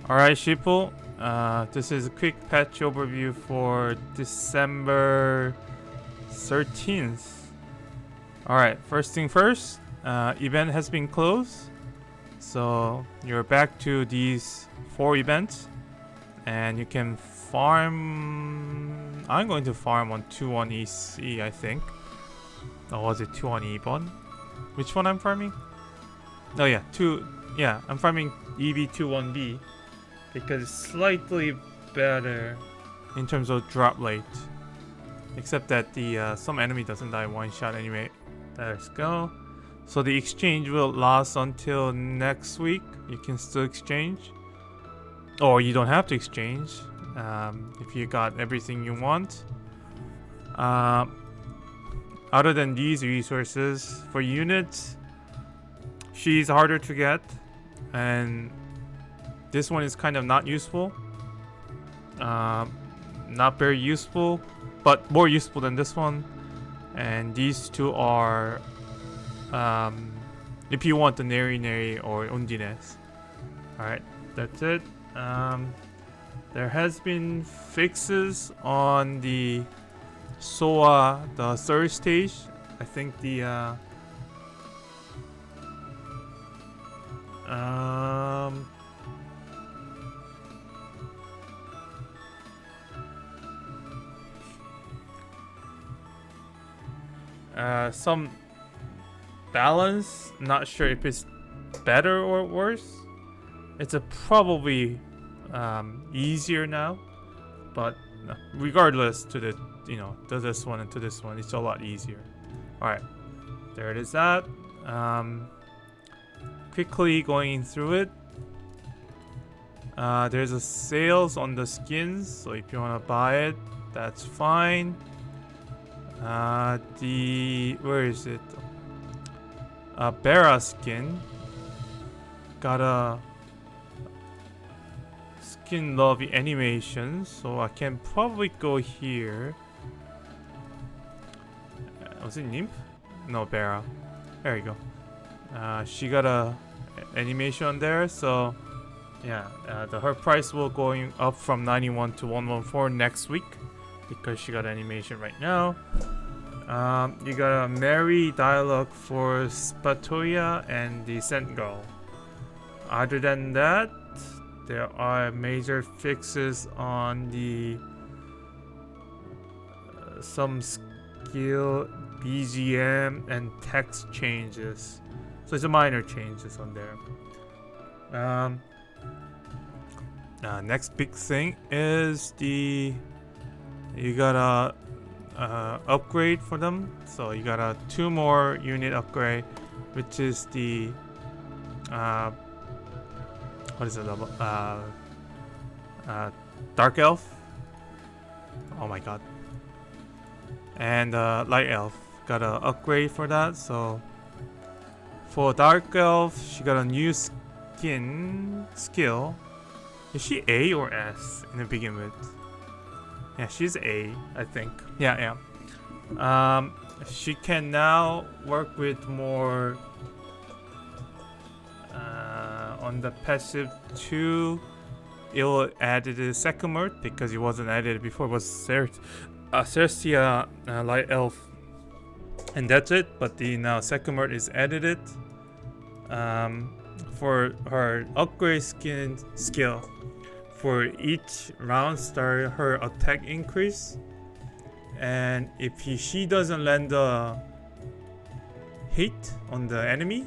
Alright, sheeple. This is a quick patch overview for December 13th. Alright, first thing first, event has been closed. So you're back to these 4 events. And you can farm... I'm going to farm on 2-1 EC, I think. Or was it 2-1 E1? Which one I'm farming? Oh yeah, I'm farming EV21B. Because it's slightly better in terms of drop rate, except that the some enemy doesn't die one shot anyway. Let's go. So the exchange will last until next week. You can still exchange, or you don't have to exchange if you got everything you want. Other than these resources for units, she's harder to get, and this one is kind of not useful. Not very useful, but more useful than this one. And these two are if you want the Neri or Undines. Alright, that's it. There has been fixes on the SOA, the third stage. I think the some balance, not sure if it's better or worse. It's probably easier now, but regardless to the to this one and to this one, it's a lot easier. Alright, there it is. That quickly going through it, there's a sales on the skins, so if you want to buy it, that's fine. Where is it? Bera skin. Got a skin lobby animation, so I can probably go here. Was it Nymph? No, Bera. There you go. She got a animation on there, so yeah, her price will going up from 91 to 114 next week, because she got animation right now. You got a merry dialogue for Spatoya and the Scent Girl. Other than that, there are major fixes on the some skill, BGM, and text changes. So it's a minor changes on there. Next big thing is you got a upgrade for them. So you got a 2 more unit upgrade, which is the what is it level? Dark Elf. Oh my god. And Light Elf got a upgrade for that. So for Dark Elf, she got a new skill. Is she A or S in the begin with? Yeah, she's A, I think. Yeah. She can now work with more on the passive 2. It will add the second mode because it wasn't added before. It was Cerstia Light Elf, and that's it. But the now second mode is edited for her upgrade skill. For each round start, her attack increase, and if she doesn't land a hit on the enemy,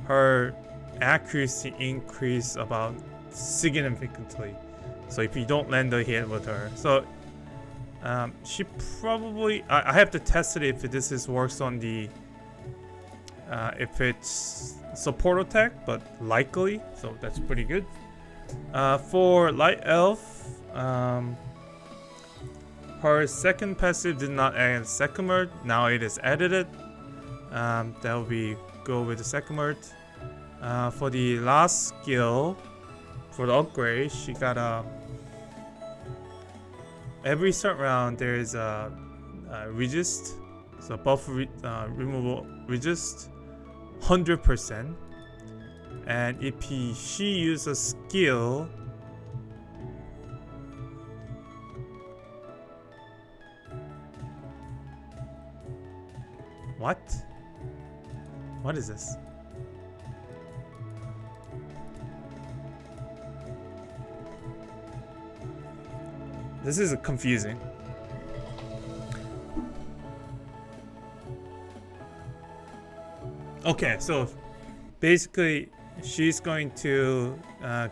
her accuracy increase about significantly. So if you don't land a hit with her, so she probably, I have to test it if this works on the if it's support attack, but likely, so that's pretty good. For Light Elf, her second passive did not add second mode. Now it is edited. That will be go with the second mode. For the last skill, for the upgrade, she got a every start round there is a resist, so buff removal resist 100%. And if she uses a skill What? What is this? This is confusing. Okay, so basically she's going to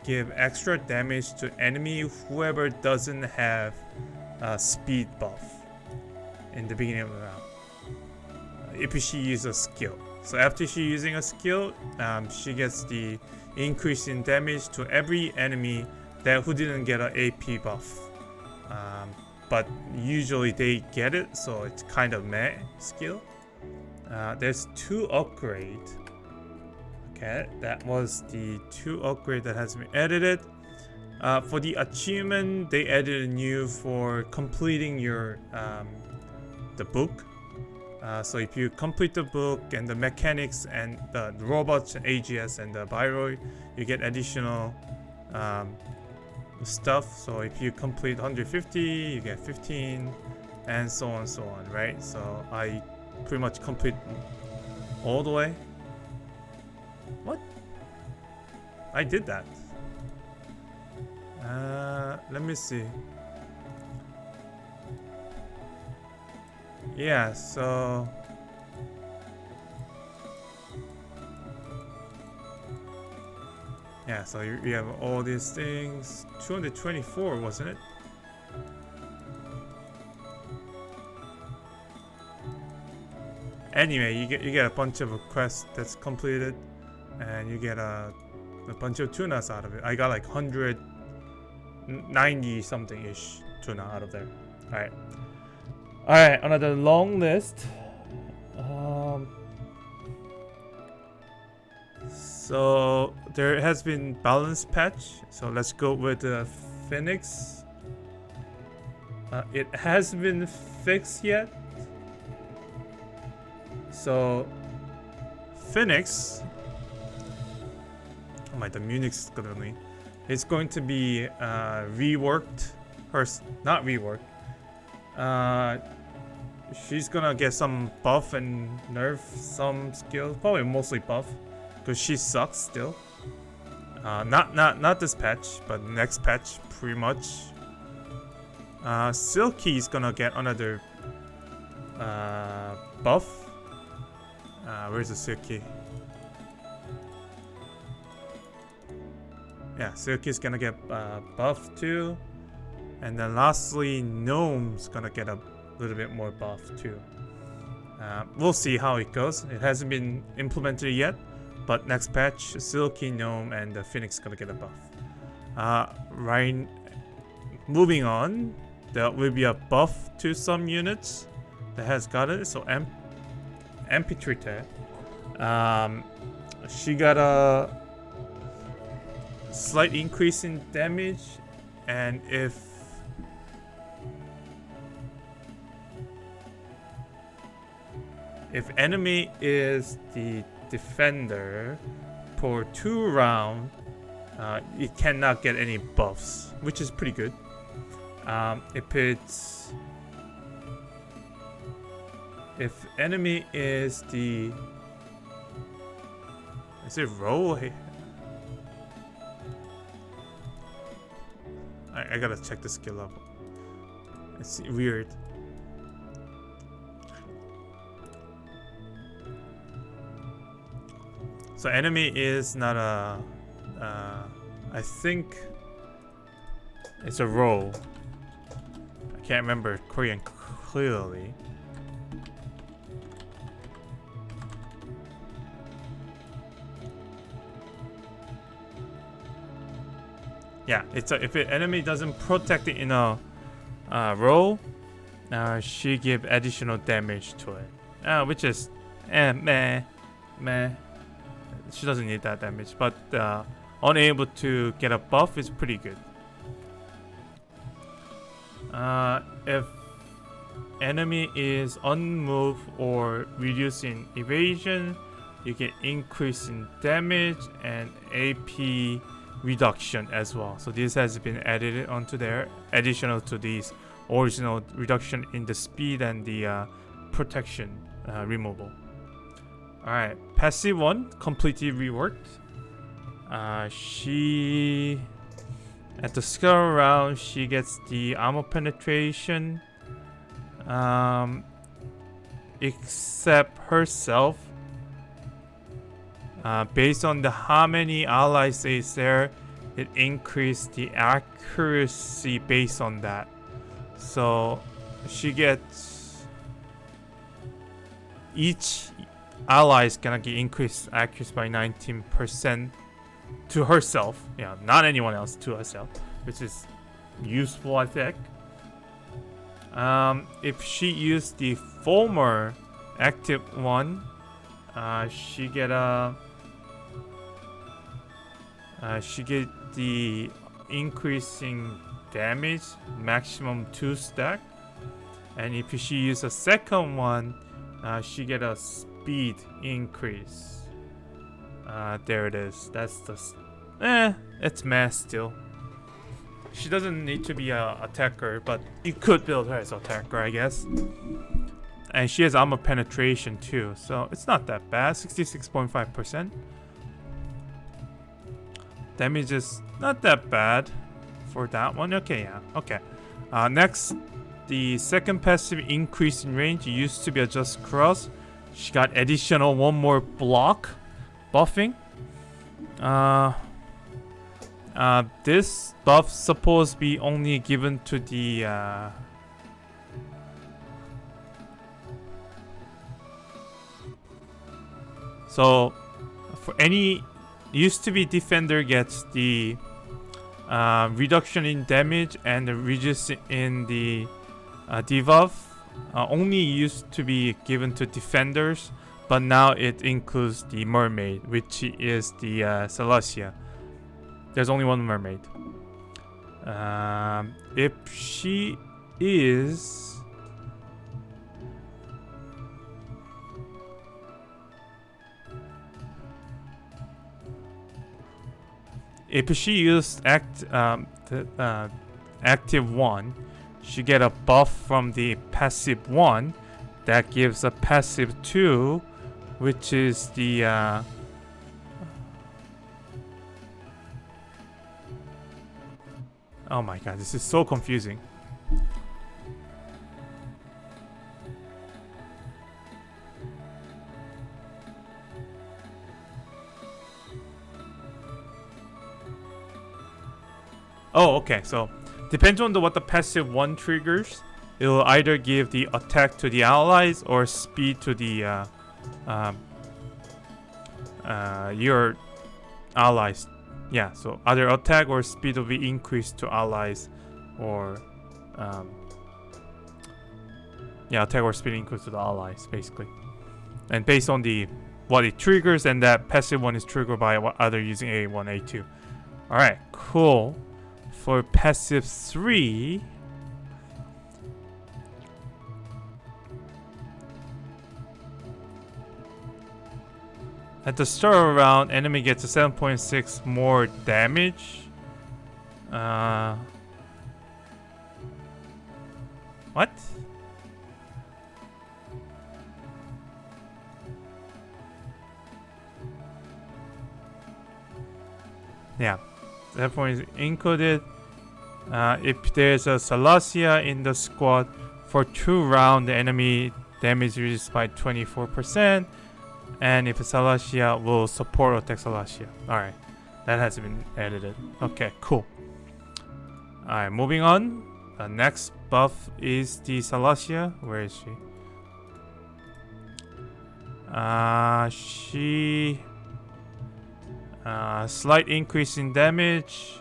give extra damage to enemy whoever doesn't have a speed buff in the beginning of the round. If she uses a skill. So after she using a skill, she gets the increase in damage to every enemy that who didn't get an AP buff. But usually they get it, so it's kind of meh skill. There's 2 upgrade. Okay, that was the 2 upgrade that has been edited. For the achievement, they added a new for completing your the book. So if you complete the book and the mechanics and the robots, AGS and the Biroid, you get additional stuff. So if you complete 150, you get 15, and so on, right? So I pretty much complete all the way. What? I did that. Let me see. Yeah, so you have all these things. 224, wasn't it? Anyway, you get a bunch of quests that's completed, and you get a bunch of tunas out of it. I got like 190 something ish tuna out of there. All right, another long list. So there has been balance patch. So let's go with the Phoenix. It hasn't been fixed yet. So Phoenix, oh my, the Munich's gonna be. It's going to be reworked. Not reworked. She's gonna get some buff and nerf some skills. Probably mostly buff, because she sucks still. Not this patch, but next patch pretty much. Silky's gonna get another buff. Where's the Silky? Yeah, Silky's gonna get buff too. And then lastly, Gnome's gonna get a little bit more buff too. We'll see how it goes. It hasn't been implemented yet, but next patch, Silky, Gnome, and the Phoenix gonna get a buff. Right. Moving on, there will be a buff to some units that has got it. So Amphitrite, she got a slight increase in damage, and if enemy is the defender for 2 rounds, it cannot get any buffs, which is pretty good. If enemy is the, is it roll? I gotta check the skill level. It's weird. So enemy is not a, I think it's a roll. I can't remember Korean clearly. Yeah, it's a, if an enemy doesn't protect it in a roll, she give additional damage to it, which is meh. She doesn't need that damage, but unable to get a buff is pretty good. If enemy is unmoved or reducing evasion, you get increase in damage and AP reduction as well. So this has been added onto there, additional to these original reduction in the speed and the protection removal. Alright, passive 1 completely reworked. She at the skill round she gets the armor penetration, except herself. Based on the how many allies is there, it increased the accuracy based on that. So she gets each ally is gonna get increased accuracy by 19% to herself. Yeah, not anyone else, to herself, which is useful, I think. If she used the former active one, she get the increasing damage maximum 2 stack, and if she use a second one, she get a speed increase. There it is. That's the it's meh still. She doesn't need to be a attacker, but you could build her as an attacker, I guess. And she has armor penetration too, so it's not that bad. 66.5%. Damage is not that bad for that one. Okay, yeah. Okay. Next, the second passive increase in range. It used to be a just cross. She got additional 1 more block buffing. This buff supposed to be only given to the so for any used to be defender gets the reduction in damage and the reduce in the debuff. Only used to be given to defenders, but now it includes the mermaid, which is the Celestia. There's only one mermaid. If she is used active 1, she get a buff from the passive 1 that gives a passive 2, which is the oh my god, this is so confusing. Oh, okay. So depends on what the passive 1 triggers. It will either give the attack to the allies or speed to the your allies. Yeah, so either attack or speed will be increased to allies, or yeah, attack or speed increased to the allies, basically. And based on the what it triggers, and that passive 1 is triggered by what other using A1, A2. All right, cool. For passive 3, at the start of the round, enemy gets a 7.6 more damage. What? Yeah, that point is encoded. If there's a Celestia in the squad for 2 rounds, the enemy damage reduced by 24%. And if a Celestia will support attack Celestia. Alright, that has been edited. Okay, cool. Alright, moving on. The next buff is the Celestia. Where is she? Slight increase in damage.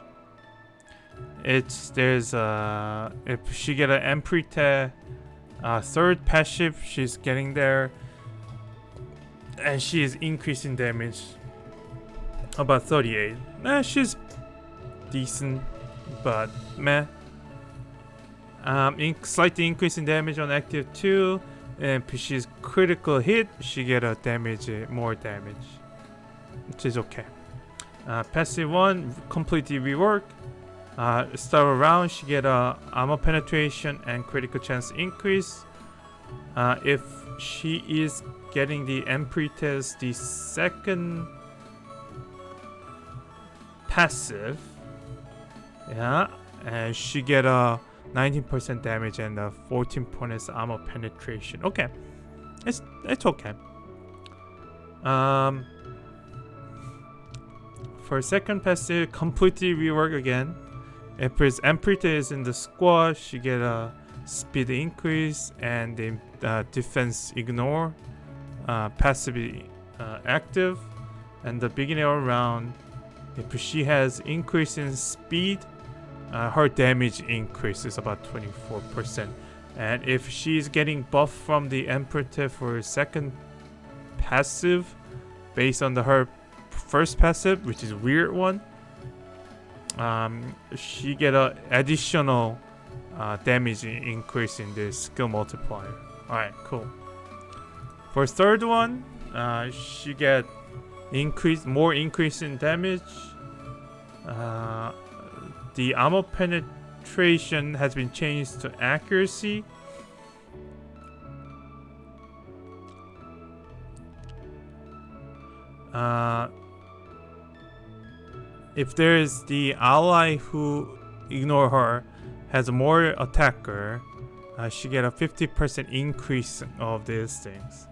There's if she get an Emprite third passive, she's getting there, and she is increasing damage about 38. She's decent, but meh. Slightly increase in damage on active 2, and if she's critical hit, she get a more damage, which is okay. Passive 1 completely reworked. Start a round, she get a armor penetration and critical chance increase. If she is getting the Emprites, the second passive. Yeah, and she get a 19% damage and a 14 points armor penetration. Okay, it's okay. For second passive, completely rework again. If Emprite is in the squad, she get a speed increase and the defense ignore, passively active, and the beginning of round. If she has increase in speed, her damage increases about 24%. And if she's getting buff from the Emperor for second passive, based on her first passive, which is a weird one, she get a additional damage increase in the skill multiplier. Alright, cool. For third one, she get more increase in damage. The armor penetration has been changed to accuracy. If there is the ally who ignore her has more attacker, she get a 50% increase of these things.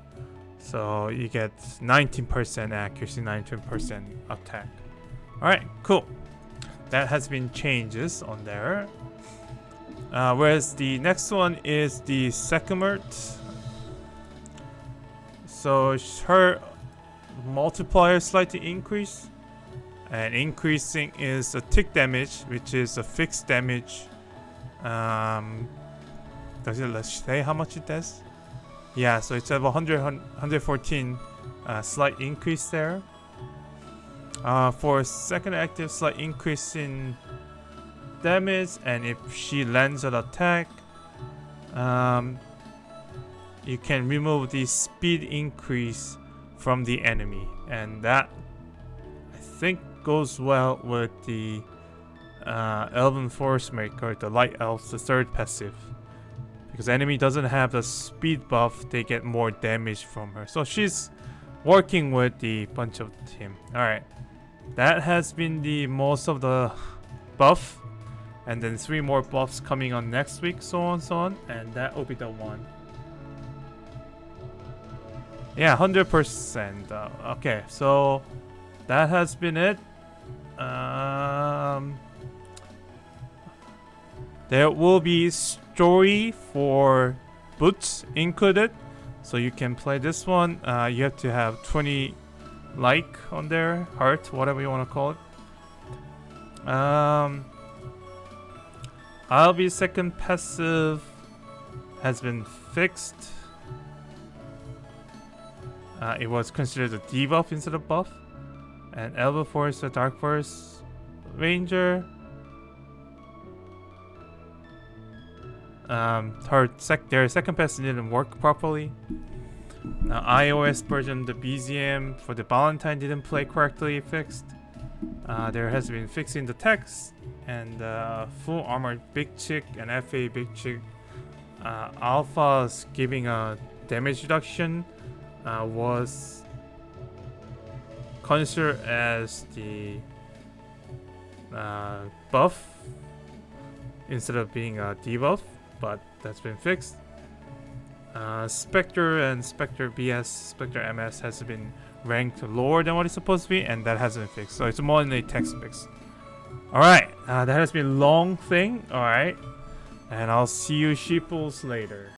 So you get 19% accuracy, 19% attack. Alright, cool. That has been changes on there. Whereas the next one is the Secumert. So her multiplier slightly increase. And increasing is a tick damage, which is a fixed damage. Does it say how much it does? Yeah, so it's about 114 slight increase there. For second active, slight increase in damage, and if she lands an attack, you can remove the speed increase from the enemy, and that I think goes well with the Elven Force Maker, the Light Elves, the third passive. Because enemy doesn't have the speed buff, they get more damage from her. So she's working with the bunch of team. Alright. That has been the most of the buff. And then 3 more buffs coming on next week, so on, so on. And that will be the one. Yeah, 100%. Okay, so that has been it. There will be story for boots included, so you can play this one. You have to have 20 like on there, heart, whatever you want to call it. I'll be second passive has been fixed. It was considered a debuff instead of buff. And Elbow Force, the Dark Force Ranger. Their second passive didn't work properly. iOS version, the BZM for the Valentine didn't play correctly fixed. There has been fixing the text, and full armored Big Chick and FA Big Chick alphas giving a damage reduction was considered as the buff instead of being a debuff, but that's been fixed. Spectre and Spectre BS, Spectre MS has been ranked lower than what it's supposed to be, and that hasn't been fixed. So it's more than a text fix. Alright, that has been a long thing. Alright, and I'll see you sheeples later.